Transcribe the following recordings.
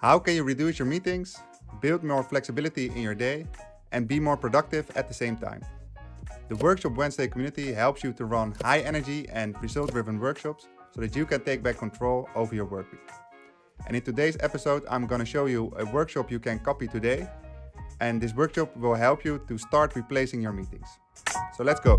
How can you reduce your meetings, build more flexibility in your day, and be more productive at the same time? The Workshop Wednesday community helps you to run high energy and result-driven workshops so that you can take back control over your work week. And in today's episode, I'm going to show you a workshop you can copy today. And this workshop will help you to start replacing your meetings. So let's go.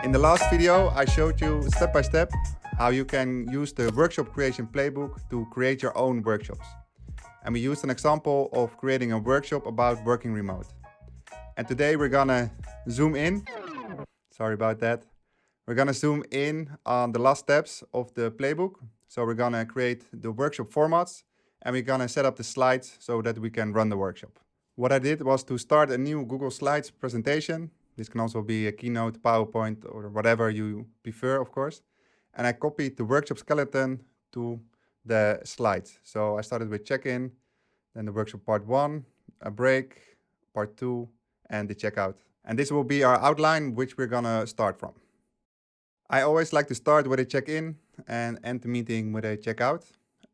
In the last video, I showed you step by step how you can use the workshop creation playbook to create your own workshops. And we used an example of creating a workshop about working remote. And today we're gonna zoom in. Sorry about that. We're gonna zoom in on the last steps of the playbook. So we're gonna create the workshop formats and we're gonna set up the slides so that we can run the workshop. What I did was to start a new Google Slides presentation. This can also be a Keynote, PowerPoint, or whatever you prefer, of course. And I copied the workshop skeleton to the slides. So I started with check-in, then the workshop part 1, a break, part 2, and the checkout. And this will be our outline, which we're gonna start from. I always like to start with a check-in and end the meeting with a checkout.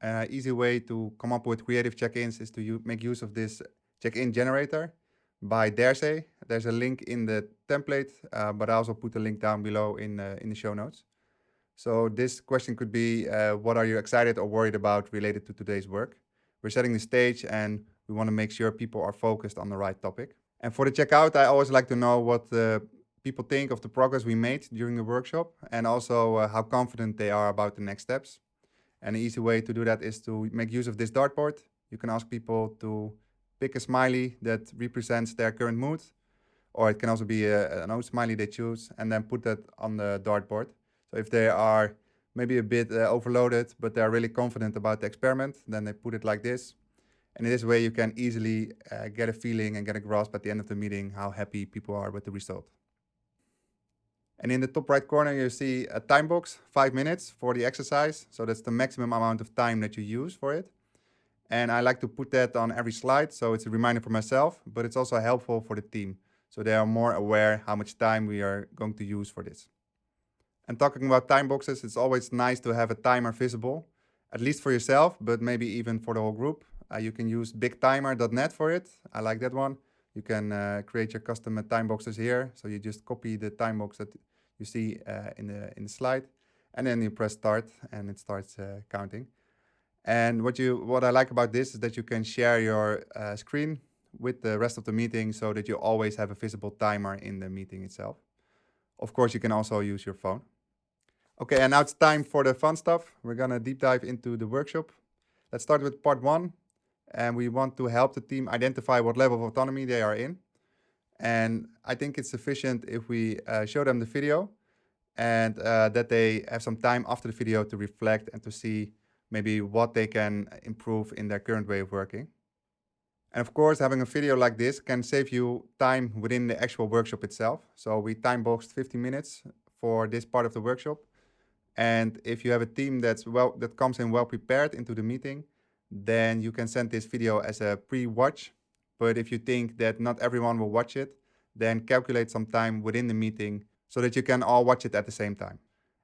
An easy way to come up with creative check-ins is to make use of this check-in generator by Daresay. There's a link in the template, but I also put a link down below in the show notes. So this question could be, what are you excited or worried about related to today's work? We're setting the stage and we want to make sure people are focused on the right topic. And for the checkout, I always like to know what people think of the progress we made during the workshop and also how confident they are about the next steps. And an easy way to do that is to make use of this dartboard. You can ask people to pick a smiley that represents their current mood, or it can also be an old smiley they choose and then put that on the dartboard. So if they are maybe a bit overloaded, but they're really confident about the experiment, then they put it like this. And in this way, you can easily get a feeling and get a grasp at the end of the meeting how happy people are with the result. And in the top right corner, you see a time box, 5 minutes for the exercise. So that's the maximum amount of time that you use for it. And I like to put that on every slide. So it's a reminder for myself, but it's also helpful for the team. So they are more aware how much time we are going to use for this. And talking about time boxes, it's always nice to have a timer visible, at least for yourself, but maybe even for the whole group. You can use bigtimer.net for it. I like that one. You can create your custom time boxes here. So you just copy the time box that you see in the slide, and then you press start, and it starts counting. And what I like about this is that you can share your screen with the rest of the meeting so that you always have a visible timer in the meeting itself. Of course, you can also use your phone. Okay, and now it's time for the fun stuff. We're gonna deep dive into the workshop. Let's start with part 1. And we want to help the team identify what level of autonomy they are in. And I think it's sufficient if we show them the video and that they have some time after the video to reflect and to see maybe what they can improve in their current way of working. And of course, having a video like this can save you time within the actual workshop itself. So we time boxed 50 minutes for this part of the workshop. And if you have a team that comes in well prepared into the meeting, then you can send this video as a pre-watch. But if you think that not everyone will watch it, then calculate some time within the meeting so that you can all watch it at the same time.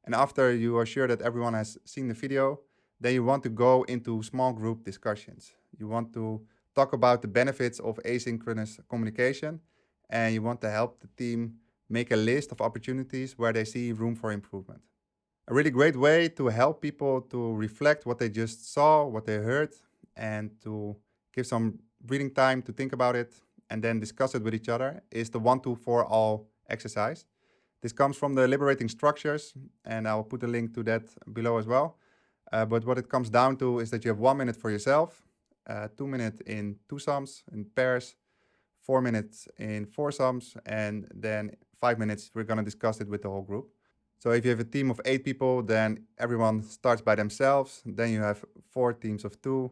And after you are sure that everyone has seen the video, then you want to go into small group discussions. You want to talk about the benefits of asynchronous communication, and you want to help the team make a list of opportunities where they see room for improvement. A really great way to help people to reflect what they just saw, what they heard, and to give some breathing time to think about it and then discuss it with each other is the 1, 2, 4 all exercise. This comes from the Liberating Structures, and I'll put a link to that below as well. But what it comes down to is that you have 1 minute for yourself, 2 minutes in 2 sums, in pairs, 4 minutes in 4 sums, and then 5 minutes we're going to discuss it with the whole group. So if you have a team of 8 people, then everyone starts by themselves. Then you have 4 teams of 2.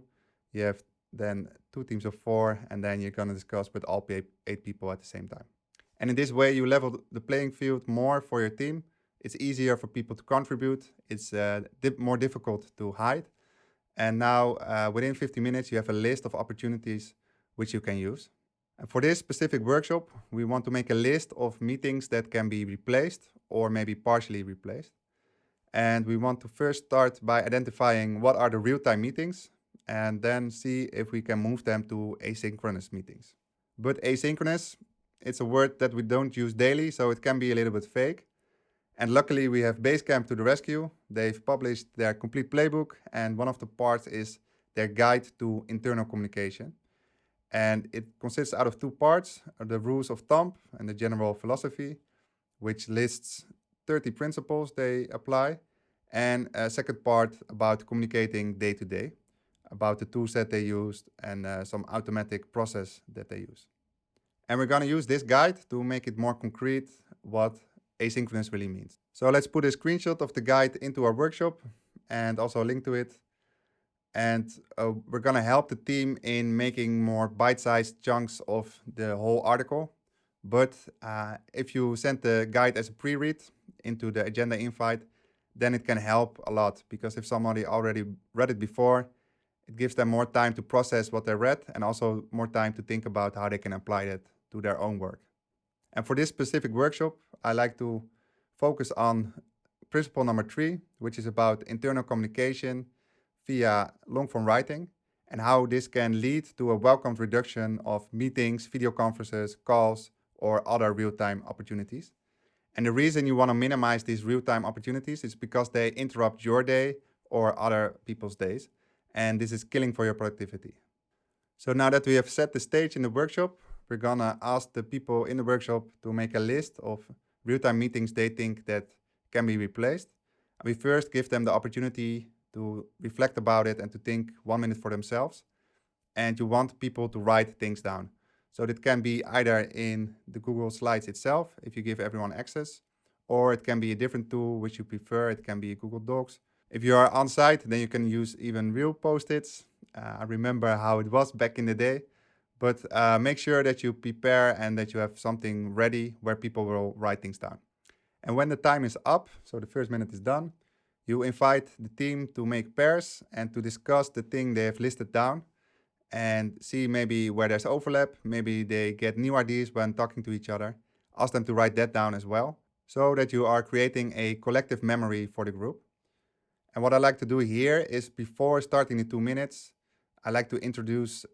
You have then 2 teams of 4, and then you're going to discuss with all 8 people at the same time. And in this way, you level the playing field more for your team. It's easier for people to contribute. It's more difficult to hide. And now, within 50 minutes, you have a list of opportunities which you can use. And for this specific workshop, we want to make a list of meetings that can be replaced or maybe partially replaced. And we want to first start by identifying what are the real-time meetings and then see if we can move them to asynchronous meetings. But asynchronous, it's a word that we don't use daily, so it can be a little bit fake. And luckily we have Basecamp to the rescue. They've published their complete playbook, and one of the parts is their guide to internal communication. And it consists out of two parts, the rules of thumb and the general philosophy, which lists 30 principles they apply, and a second part about communicating day to day, about the tools that they used and some automatic process that they use. And we're going to use this guide to make it more concrete what asynchronous really means. So let's put a screenshot of the guide into our workshop and also a link to it. And we're going to help the team in making more bite-sized chunks of the whole article. But if you send the guide as a pre-read into the agenda invite, then it can help a lot, because if somebody already read it before, it gives them more time to process what they read and also more time to think about how they can apply it to their own work. And for this specific workshop, I like to focus on principle number 3, which is about internal communication via long-form writing and how this can lead to a welcomed reduction of meetings, video conferences, calls, or other real-time opportunities. And the reason you want to minimize these real-time opportunities is because they interrupt your day or other people's days, and this is killing for your productivity. So now that we have set the stage in the workshop, we're gonna ask the people in the workshop to make a list of real-time meetings they think that can be replaced. And we first give them the opportunity to reflect about it and to think 1 minute for themselves. And you want people to write things down. So that can be either in the Google Slides itself, if you give everyone access, or it can be a different tool which you prefer. It can be Google Docs. If you are on site, then you can use even real Post-its. I remember how it was back in the day. But make sure that you prepare and that you have something ready where people will write things down. And when the time is up, so the first minute is done, you invite the team to make pairs and to discuss the thing they have listed down and see maybe where there's overlap. Maybe they get new ideas when talking to each other. Ask them to write that down as well, so that you are creating a collective memory for the group. And what I like to do here is, before starting the 2 minutes, I like to introduce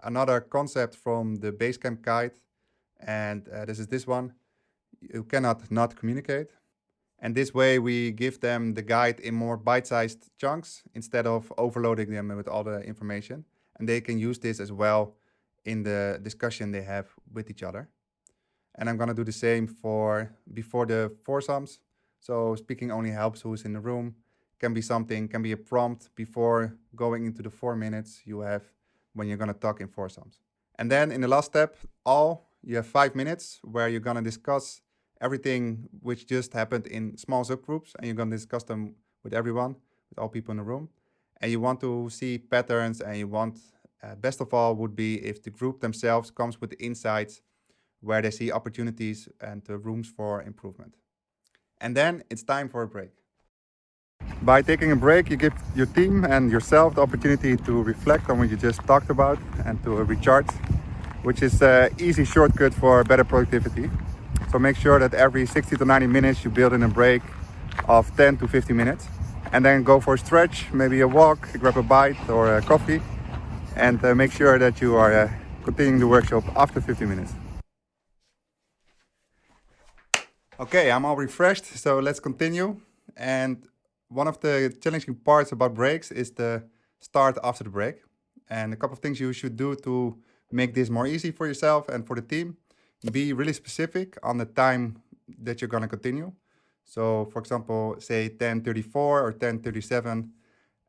another concept from the Basecamp guide. And this is this one. You cannot not communicate. And this way we give them the guide in more bite-sized chunks instead of overloading them with all the information. And they can use this as well in the discussion they have with each other. And I'm going to do the same for before the foursomes. So speaking only helps who's in the room. Can be something, can be a prompt before going into the 4 minutes you have when you're going to talk in foursomes. And then in the last step, you have 5 minutes where you're going to discuss everything which just happened in small subgroups, and you're going to discuss them with everyone, with all people in the room. And you want to see patterns, and you want, best of all would be if the group themselves comes with insights where they see opportunities and rooms for improvement. And then it's time for a break. By taking a break, you give your team and yourself the opportunity to reflect on what you just talked about and to recharge, which is an easy shortcut for better productivity. So make sure that every 60 to 90 minutes you build in a break of 10 to 50 minutes. And then go for a stretch, maybe a walk, grab a bite or a coffee, and make sure that you are continuing the workshop after 50 minutes. Okay, I'm all refreshed, so let's continue. And one of the challenging parts about breaks is the start after the break. And a couple of things you should do to make this more easy for yourself and for the team. Be really specific on the time that you're going to continue. So for example, say 10:34 or 10:37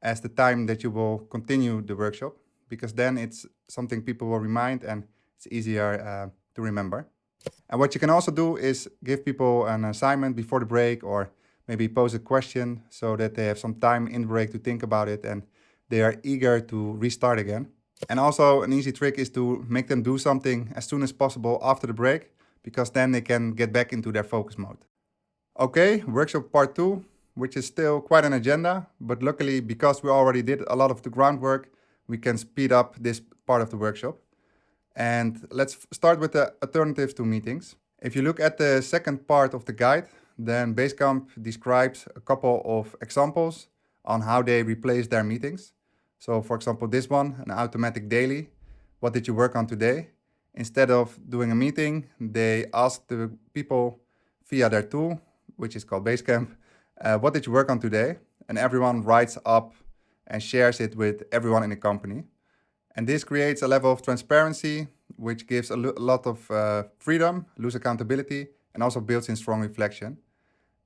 as the time that you will continue the workshop, because then it's something people will remind and it's easier to remember. And what you can also do is give people an assignment before the break, or maybe pose a question so that they have some time in the break to think about it and they are eager to restart again. And also an easy trick is to make them do something as soon as possible after the break, because then they can get back into their focus mode. Okay, workshop part 2, which is still quite an agenda, but luckily because we already did a lot of the groundwork, we can speed up this part of the workshop. And let's start with the alternatives to meetings. If you look at the second part of the guide, then Basecamp describes a couple of examples on how they replace their meetings. So for example, this one, an automatic daily. What did you work on today? Instead of doing a meeting, they ask the people via their tool, which is called Basecamp, what did you work on today? And everyone writes up and shares it with everyone in the company. And this creates a level of transparency, which gives a lot of freedom, loose accountability, and also builds in strong reflection.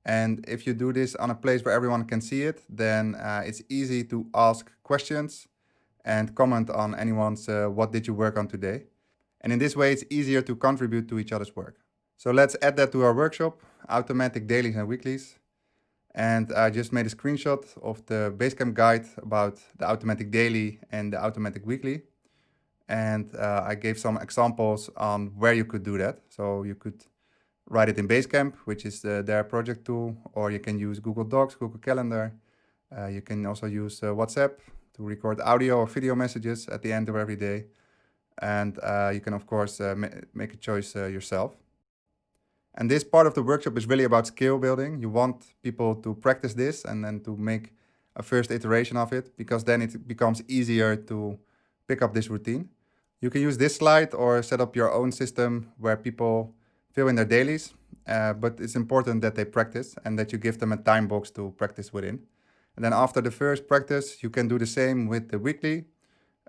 And if you do this on a place where everyone can see it, then it's easy to ask questions and comment on anyone's what did you work on today. And in this way, it's easier to contribute to each other's work. So let's add that to our workshop, automatic dailies and weeklies. And I just made a screenshot of the Basecamp guide about the automatic daily and the automatic weekly. And I gave some examples on where you could do that. So you could write it in Basecamp, which is their project tool, or you can use Google Docs, Google Calendar. You can also use WhatsApp to record audio or video messages at the end of every day. And you can, of course, make a choice yourself. And this part of the workshop is really about skill building. You want people to practice this and then to make a first iteration of it, because then it becomes easier to pick up this routine. You can use this slide or set up your own system where people fill in their dailies, but it's important that they practice and that you give them a time box to practice within. And then after the first practice, you can do the same with the weekly.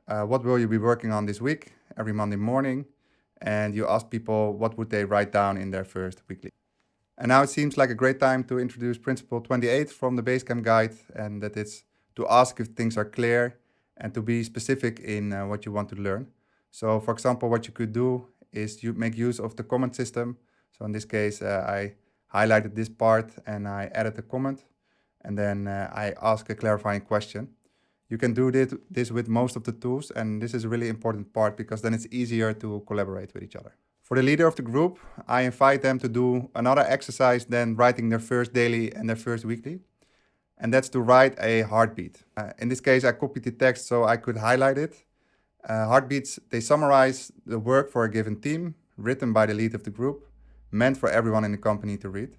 What will you be working on this week, every Monday morning? And you ask people what would they write down in their first weekly. And now it seems like a great time to introduce Principle 28 from the Basecamp guide, and that it's to ask if things are clear and to be specific in what you want to learn. So for example, what you could do is you make use of the comment system. So in this case, I highlighted this part and I added a comment, and then I ask a clarifying question. You can do this with most of the tools, and this is a really important part because then it's easier to collaborate with each other. For the leader of the group, I invite them to do another exercise than writing their first daily and their first weekly, and that's to write a heartbeat. In this case, I copied the text so I could highlight it. Heartbeats, they summarize the work for a given team, written by the lead of the group, meant for everyone in the company to read.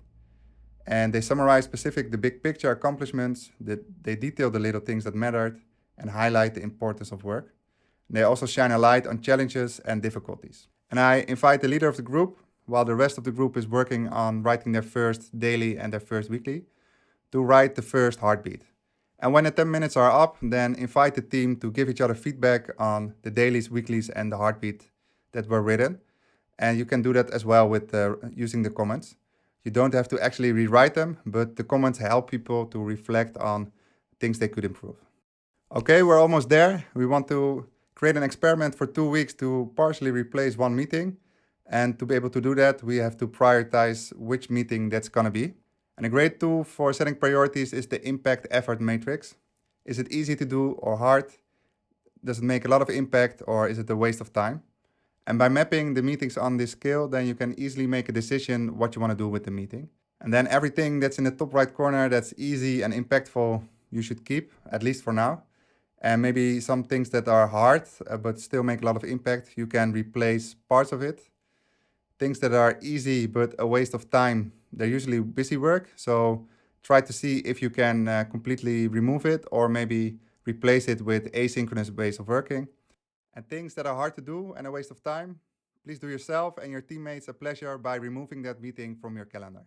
And they summarize the big picture accomplishments, they detail the little things that mattered and highlight the importance of work. They also shine a light on challenges and difficulties. And I invite the leader of the group, while the rest of the group is working on writing their first daily and their first weekly, to write the first heartbeat. And when the 10 minutes are up, then invite the team to give each other feedback on the dailies, weeklies, and the heartbeat that were written. And you can do that as well with using the comments. You don't have to actually rewrite them, but the comments help people to reflect on things they could improve. Okay, we're almost there. We want to create an experiment for 2 weeks to partially replace one meeting. And to be able to do that, we have to prioritize which meeting that's going to be. And a great tool for setting priorities is the impact effort matrix. Is it easy to do or hard? Does it make a lot of impact, or is it a waste of time? And by mapping the meetings on this scale, then you can easily make a decision what you want to do with the meeting. And then everything that's in the top right corner that's easy and impactful, you should keep, at least for now. And maybe some things that are hard, but still make a lot of impact, you can replace parts of it. Things that are easy but a waste of time, they're usually busy work. So try to see if you can completely remove it, or maybe replace it with asynchronous ways of working. And things that are hard to do and a waste of time, please do yourself and your teammates a pleasure by removing that meeting from your calendar.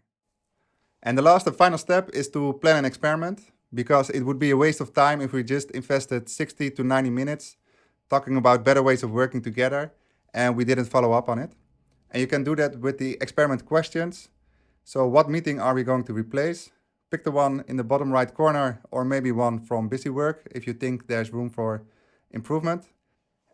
And the last and final step is to plan an experiment, because it would be a waste of time if we just invested 60 to 90 minutes talking about better ways of working together and we didn't follow up on it. And you can do that with the experiment questions. So what meeting are we going to replace? Pick the one in the bottom right corner, or maybe one from busy work if you think there's room for improvement.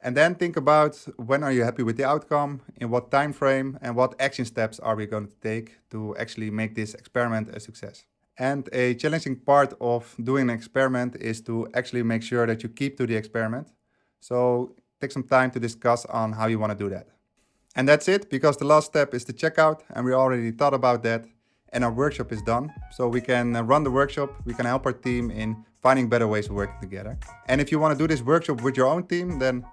And then think about, when are you happy with the outcome, in what time frame, and what action steps are we going to take to actually make this experiment a success. And a challenging part of doing an experiment is to actually make sure that you keep to the experiment. So take some time to discuss on how you want to do that. And that's it, because the last step is the checkout, and we already thought about that, and our workshop is done. So we can run the workshop, we can help our team in finding better ways of working together. And if you want to do this workshop with your own team, then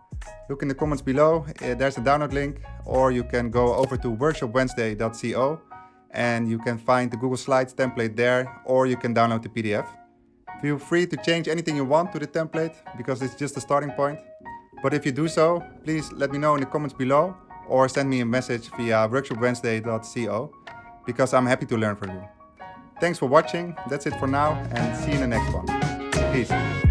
look in the comments below, there's a download link, or you can go over to workshopwednesday.co and you can find the Google Slides template there, or you can download the PDF. Feel free to change anything you want to the template because it's just a starting point. But if you do so, please let me know in the comments below or send me a message via workshopwednesday.co because I'm happy to learn from you. Thanks for watching. That's it for now, and see you in the next one. Peace.